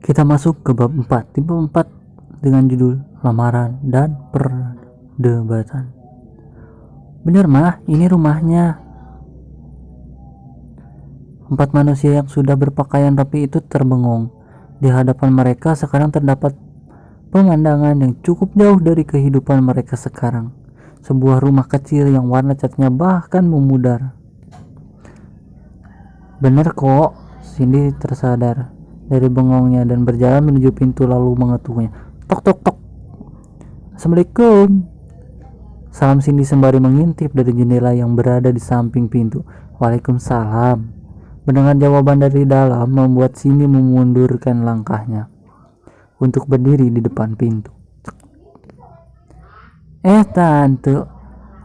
Kita masuk ke bab 4. Di bab 4 dengan judul Lamaran dan Perdebatan. Bener mah, ini rumahnya. 4 manusia yang sudah berpakaian rapi itu terbengong. Di hadapan mereka sekarang terdapat pemandangan yang cukup jauh dari kehidupan mereka sekarang. Sebuah rumah kecil yang warna catnya bahkan memudar. Bener kok, Cindy tersadar dari bengongnya dan berjalan menuju pintu lalu mengetuknya. Tok tok tok. Assalamualaikum. Salam Cindy sembari mengintip dari jendela yang berada di samping pintu. Waalaikumsalam. Mendengar jawaban dari dalam membuat Cindy memundurkan langkahnya untuk berdiri di depan pintu. Tante.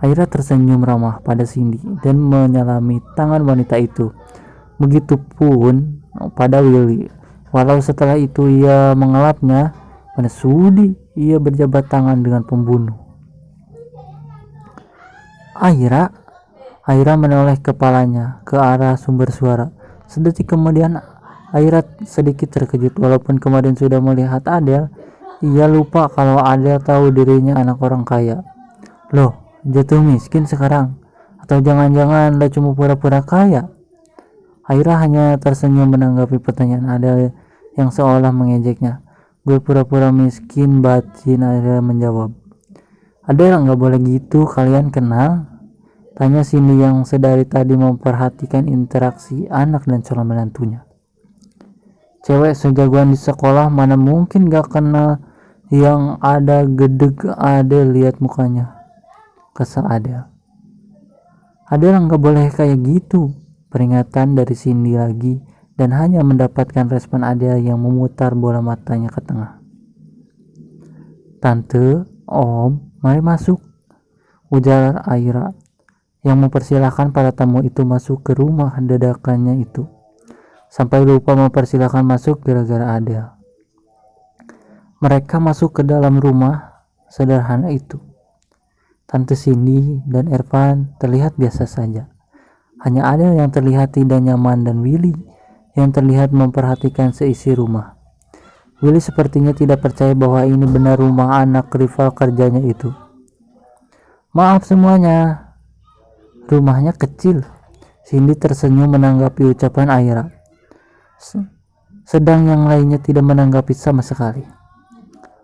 Aira tersenyum ramah pada Cindy dan menyalami tangan wanita itu. Begitupun pada Willy. Walau setelah itu ia mengelapnya, mana sudi ia berjabat tangan dengan pembunuh. Aira menoleh kepalanya ke arah sumber suara. Sedetik kemudian Aira sedikit terkejut. Walaupun kemarin sudah melihat Adele, ia lupa kalau Adele tahu dirinya anak orang kaya. Loh, jatuh miskin sekarang? Atau jangan-jangan dia cuma pura-pura kaya? Aira hanya tersenyum menanggapi pertanyaan Adele yang seolah mengejeknya. Gue pura-pura miskin, batin. Aira menjawab. Adele, nggak boleh gitu, kalian kenal? Tanya Cindy yang sedari tadi memperhatikan interaksi anak dan calon menantunya. Cewek sejagoan di sekolah mana mungkin gak kenal yang ada gedeg. Adele, lihat mukanya, kesal Adele. Adele, nggak boleh kayak gitu. Peringatan dari Cindy lagi dan hanya mendapatkan respon Adele yang memutar bola matanya ke tengah. Tante, Om, mari masuk, ujar Aira yang mempersilahkan para tamu itu masuk ke rumah dadakannya itu. Sampai lupa mempersilahkan masuk gara-gara Adele. Mereka masuk ke dalam rumah sederhana itu. Tante Cindy dan Irfan terlihat biasa saja. Hanya Adele yang terlihat tidak nyaman dan Willy yang terlihat memperhatikan seisi rumah. Willy sepertinya tidak percaya bahwa ini benar rumah anak rival kerjanya itu. Maaf semuanya, rumahnya kecil. Cindy tersenyum menanggapi ucapan Aira. Sedang yang lainnya tidak menanggapi sama sekali.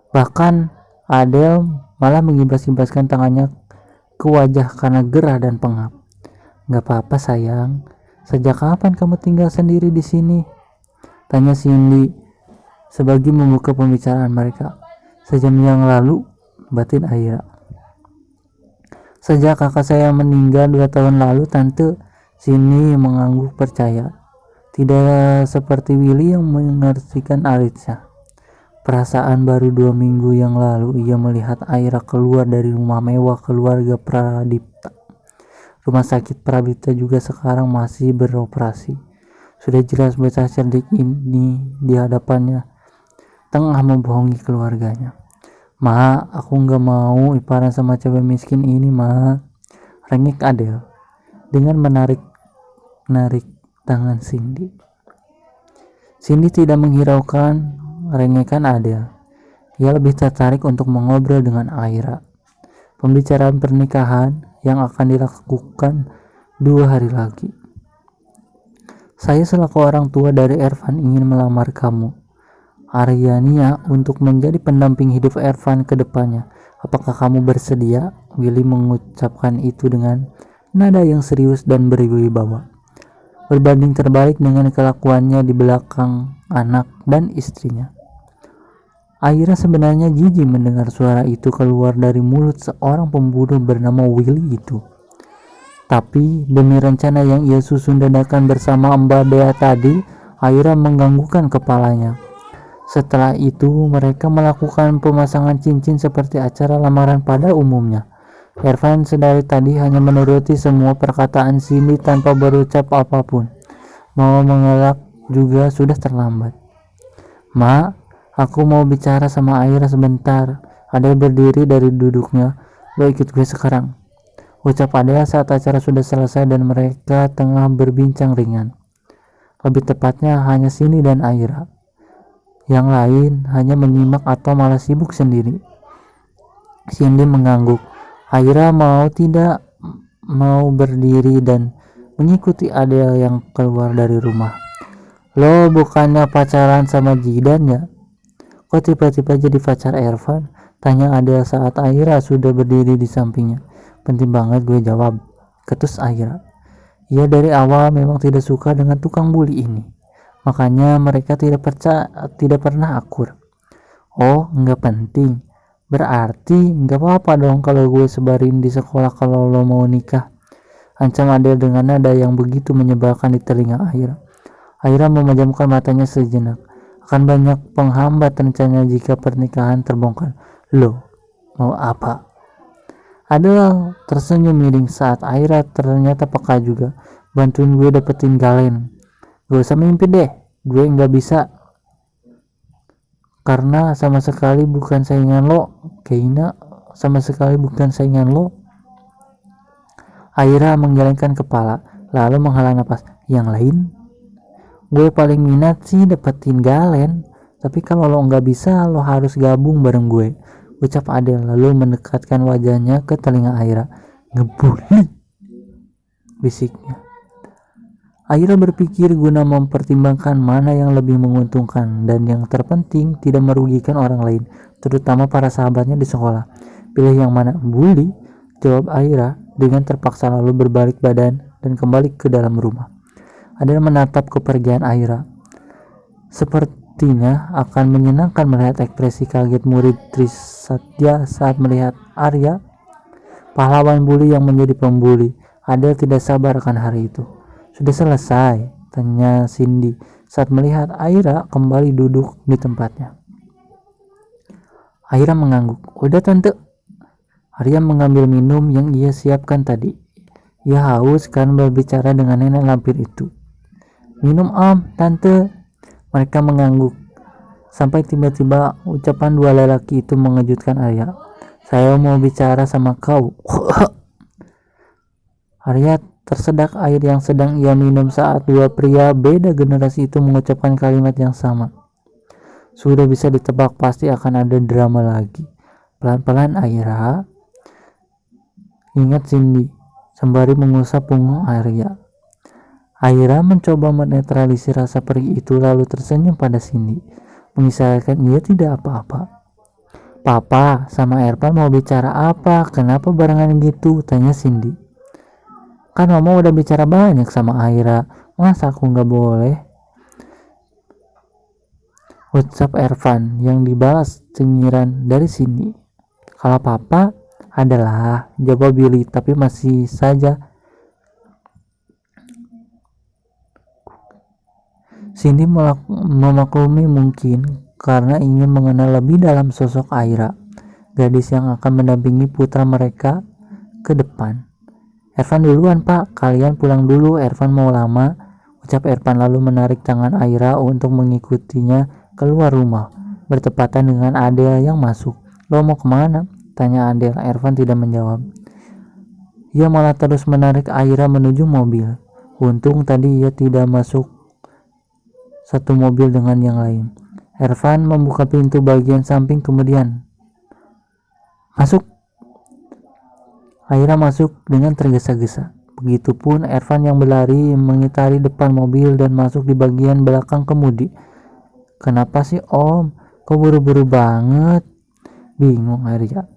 Bahkan Adele malah mengibas-ibaskan tangannya ke wajah karena gerah dan pengap. Gak apa-apa sayang. Sejak kapan kamu tinggal sendiri di sini? Tanya Cindy sebagai membuka pembicaraan mereka. Sejam yang lalu, batin Aira. Sejak kakak saya meninggal 2 tahun lalu, Tante. Cindy mengangguk percaya. Tidak seperti Willy yang mengertikan Alitza. Perasaan baru 2 minggu yang lalu ia melihat Aira keluar dari rumah mewah keluarga Pradipta. Rumah sakit Pradipta juga sekarang masih beroperasi. Sudah jelas bocah cerdik ini di hadapannya tengah membohongi keluarganya. Ma, aku nggak mau iparan sama cewek miskin ini, Ma. Rengek Adele dengan menarik tangan Cindy. Cindy tidak menghiraukan rengekan Adele. Ia lebih tertarik untuk mengobrol dengan Aira. Pembicaraan pernikahan yang akan dilakukan 2 hari lagi. Saya selaku orang tua dari Irfan ingin melamar kamu, Aryania, untuk menjadi pendamping hidup Irfan ke depannya. Apakah kamu bersedia? Willy mengucapkan itu dengan nada yang serius dan berwibawa. Berbanding terbalik dengan kelakuannya di belakang anak dan istrinya. Aira sebenarnya jijik mendengar suara itu keluar dari mulut seorang pembunuh bernama Willy itu. Tapi demi rencana yang ia susun dadakan bersama Mbak Dea tadi, Aira mengganggukan kepalanya. Setelah itu mereka melakukan pemasangan cincin seperti acara lamaran pada umumnya. Irfan sedari tadi hanya menuruti semua perkataan Cindy tanpa berucap apapun. Mau mengelak juga sudah terlambat. Ma, aku mau bicara sama Aira sebentar. Adele berdiri dari duduknya. Lo ikut gue sekarang, ucap Adele saat acara sudah selesai dan mereka tengah berbincang ringan. Lebih tepatnya hanya Cindy dan Aira Yang lain hanya menyimak atau malah sibuk sendiri. Cindy mengangguk. Aira mau tidak mau berdiri dan mengikuti Adele yang keluar dari rumah. Lo bukannya pacaran sama Jidan ya? Kok tiba-tiba jadi pacar Ervan? Tanya Adele saat Aira sudah berdiri di sampingnya. Penting banget, gue jawab. Ketus Aira. Ia dari awal memang tidak suka dengan tukang bully ini. Makanya mereka tidak pernah akur. Oh, nggak penting. Berarti nggak apa-apa dong kalau gue sebarin di sekolah kalau lo mau nikah. Ancam Adele dengan nada yang begitu menyebalkan di telinga Aira. Aira memejamkan matanya sejenak. Akan banyak penghambat rencana jika pernikahan terbongkar. Lo mau apa? Adele tersenyum miring saat Aira ternyata peka juga. Bantuin gue dapetin Galen. Gak usah mimpi deh. Gue nggak bisa. Karena sama sekali bukan saingan lo. Keina sama sekali bukan saingan lo. Aira menggelengkan kepala lalu menghela napas. Yang lain? Gue paling minat sih dapetin Galen. Tapi kalau lo nggak bisa, lo harus gabung bareng gue. Ucap Adele lalu mendekatkan wajahnya ke telinga Aira. Ngebully, bisiknya. Aira berpikir guna mempertimbangkan mana yang lebih menguntungkan dan yang terpenting tidak merugikan orang lain, terutama para sahabatnya di sekolah. Pilih yang mana? Bully, jawab Aira dengan terpaksa lalu berbalik badan dan kembali ke dalam rumah. Adele menatap kepergian Aira. Sepertinya akan menyenangkan melihat ekspresi kaget murid Trisatya saat melihat Arya, pahlawan bully yang menjadi pembuli. Adele tidak sabar akan hari itu. Sudah selesai? Tanya Cindy saat melihat Aira kembali duduk di tempatnya. Aira mengangguk. Udah tante. Arya mengambil minum yang ia siapkan tadi. Ia haus karena berbicara dengan nenek lampir itu. Minum om, tante. Mereka mengangguk. Sampai tiba-tiba ucapan dua lelaki itu mengejutkan Arya. Saya mau bicara sama kau. Arya tersedak air yang sedang ia minum saat dua pria beda generasi itu mengucapkan kalimat yang sama. Sudah bisa ditebak pasti akan ada drama lagi. Pelan-pelan Aira ingat Cindy sembari mengusap punggung Arya. Aira mencoba menetralisir rasa perih itu lalu tersenyum pada Cindy, mengisyaratkan ia tidak apa-apa. Papa sama Ervan mau bicara apa? Kenapa barengan gitu? Tanya Cindy. Kan mama udah bicara banyak sama Aira, masa aku nggak boleh? Ucap Ervan yang dibalas cengiran dari sini. Kalau papa adalah, jawab Billy, tapi masih saja Cindy memaklumi mungkin karena ingin mengenal lebih dalam sosok Aira, gadis yang akan mendampingi putra mereka ke depan. Ervan duluan pak, kalian pulang dulu, Ervan mau lama, ucap Ervan lalu menarik tangan Aira untuk mengikutinya keluar rumah, bertepatan dengan Adele yang masuk. Lo mau kemana? Tanya Adele. Ervan tidak menjawab. Ia malah terus menarik Aira menuju mobil. Untung tadi ia tidak masuk satu mobil dengan yang lain. Ervan membuka pintu bagian samping kemudian masuk. Aira masuk dengan tergesa-gesa. Begitupun Ervan yang berlari mengitari depan mobil dan masuk di bagian belakang kemudi. Kenapa sih om? Kok buru-buru banget? Bingung Arya.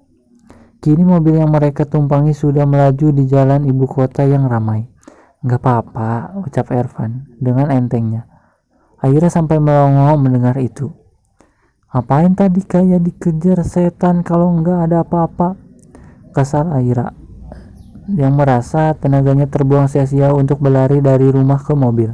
Kini mobil yang mereka tumpangi sudah melaju di jalan ibu kota yang ramai. Gak apa-apa, ucap Ervan dengan entengnya. Aira sampai melongo mendengar itu. Ngapain tadi kayak dikejar setan kalau nggak ada apa-apa? Kesal Aira yang merasa tenaganya terbuang sia-sia untuk berlari dari rumah ke mobil.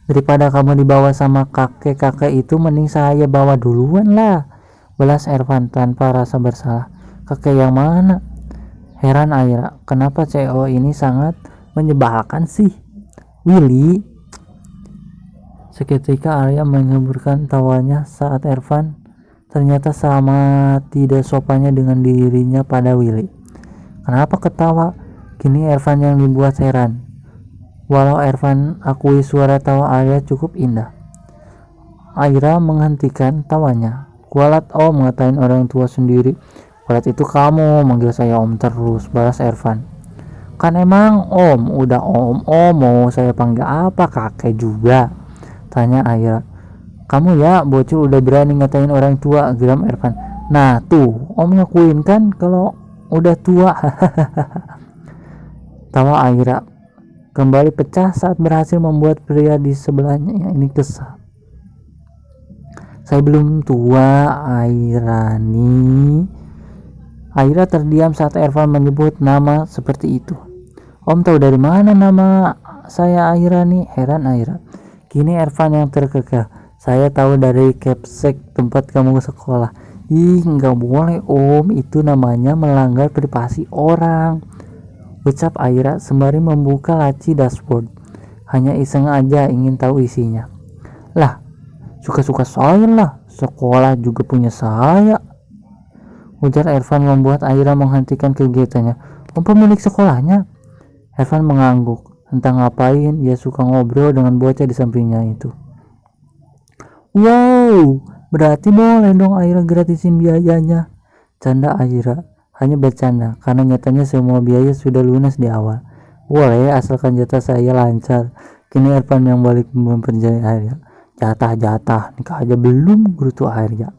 Daripada kamu dibawa sama kakek-kakek itu, mending saya bawa duluan lah, belas Ervan tanpa rasa bersalah. Kakek yang mana? Heran Aira, kenapa CEO ini sangat menyebalkan sih? Willy. Seketika Arya mengeburkan tawanya saat Ervan ternyata sama tidak sopannya dengan dirinya pada Willy. Kenapa ketawa? Kini Ervan yang dibuat heran. Walau Ervan akui suara tawa Arya cukup indah. Aira menghentikan tawanya. Kualat om, ngatain orang tua sendiri. Kualat itu kamu, manggil saya om terus, balas Ervan. Kan emang om, udah om mau saya panggil apa, kakek juga, tanya Aira. Kamu ya bocil udah berani ngatain orang tua, geram Ervan. Nah tuh, om ngakuin kan kalau udah tua. Tawa Aira kembali pecah saat berhasil membuat pria di sebelahnya ini kesal. Saya belum tua, Airani. Aira terdiam saat Ervan menyebut nama seperti itu. Om tahu dari mana nama saya Airani? Heran Aira. Kini Ervan yang terkekeh. Saya tahu dari Capsek tempat kamu sekolah. Ih, nggak boleh om, itu namanya melanggar privasi orang, ucap Aira sembari membuka laci dashboard. Hanya iseng aja ingin tahu isinya. Lah, suka-suka saya lah, sekolah juga punya saya, ujar Ervan membuat Aira menghentikan kegiatannya. Om pemilik sekolahnya? Ervan mengangguk. Entah ngapain ia suka ngobrol dengan bocah di sampingnya itu. Wow, berarti boleh dong Aira gratisin biayanya, canda Aira. Hanya bercanda karena nyatanya semua biaya sudah lunas di awal. Boleh asalkan jatah saya lancar. Kini Ervan yang balik mempercayai Aira. Jatah nikah aja belum, gerutu Aira.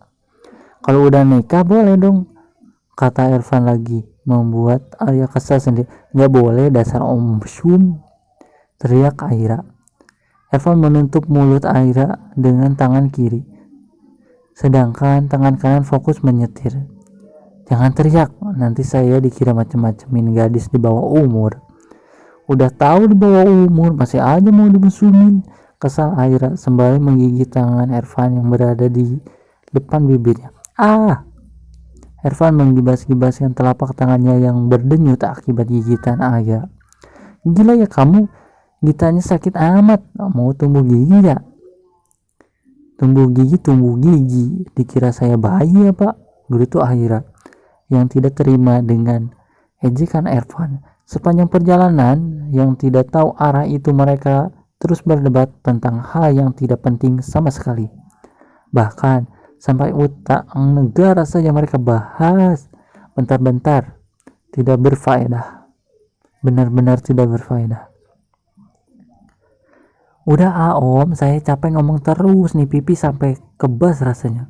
Kalau udah nikah boleh dong, kata Ervan lagi, membuat Aira kesal sendiri. Nggak boleh, dasar om sum, teriak Aira. Ervan menutup mulut Aira dengan tangan kiri, sedangkan tangan kanan fokus menyetir. Jangan teriak, nanti saya dikira macem-macemin gadis di bawah umur. Udah tahu di bawah umur, masih aja mau dimusuhin, kesal Aira sembari menggigit tangan Ervan yang berada di depan bibirnya. Ervan menggibas-gibaskan telapak tangannya yang berdenyut akibat gigitan Aira. Gila ya kamu, gigitannya sakit amat, mau tumbuh gigi ya? Tumbuh gigi, dikira saya bayi ya pak, gerutu Aira yang tidak terima dengan ejekan Ervan. Sepanjang perjalanan yang tidak tahu arah itu mereka terus berdebat tentang hal yang tidak penting sama sekali. Bahkan sampai utang negara saja mereka bahas. Bentar-bentar, tidak berfaedah. Benar-benar tidak berfaedah. Udah om, saya capek ngomong terus nih, pipi sampai kebas rasanya.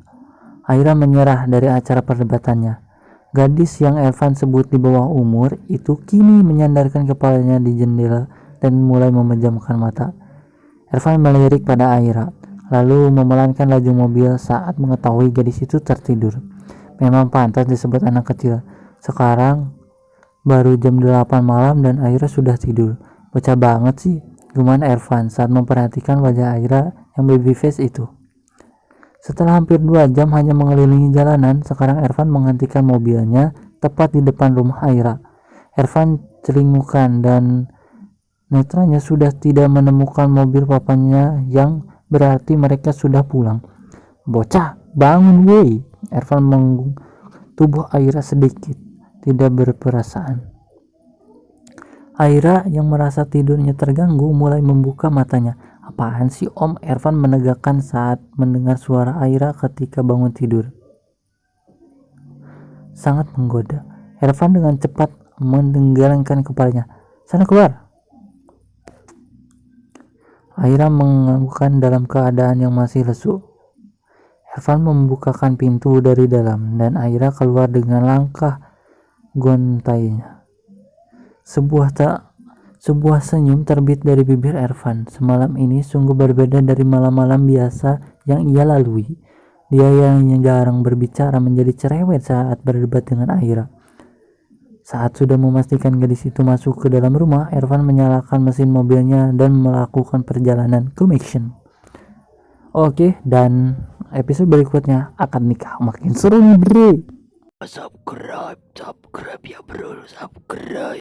Aira menyerah dari acara perdebatannya. Gadis yang Ervan sebut di bawah umur itu kini menyandarkan kepalanya di jendela dan mulai memejamkan mata. Ervan melirik pada Aira, lalu memelankan laju mobil saat mengetahui gadis itu tertidur. Memang pantas disebut anak kecil. Sekarang baru jam 8 malam dan Aira sudah tidur. Bocah banget sih, gimana Ervan saat memperhatikan wajah Aira yang baby face itu. Setelah hampir 2 jam hanya mengelilingi jalanan, sekarang Ervan menghentikan mobilnya tepat di depan rumah Aira. Ervan celingukan dan netranya sudah tidak menemukan mobil papanya, yang berarti mereka sudah pulang. Bocah, bangun woi. Ervan menggung tubuh Aira sedikit, tidak berperasaan. Aira yang merasa tidurnya terganggu mulai membuka matanya. Apaan sih om? Ervan menegakkan saat mendengar suara Aira ketika bangun tidur. Sangat menggoda. Ervan dengan cepat menenggelamkan kepalanya. Sana keluar. Aira menganggukkan dalam keadaan yang masih lesu. Ervan membukakan pintu dari dalam dan Aira keluar dengan langkah gontainya. Sebuah senyum terbit dari bibir Ervan. Semalam ini sungguh berbeda dari malam-malam biasa yang ia lalui. Dia yang jarang berbicara menjadi cerewet saat berdebat dengan Aira. Saat sudah memastikan gadis itu masuk ke dalam rumah, Ervan menyalakan mesin mobilnya dan melakukan perjalanan ke Mission. Oke, dan episode berikutnya akan nikah makin seru nih bro. Subscribe ya bro, subscribe.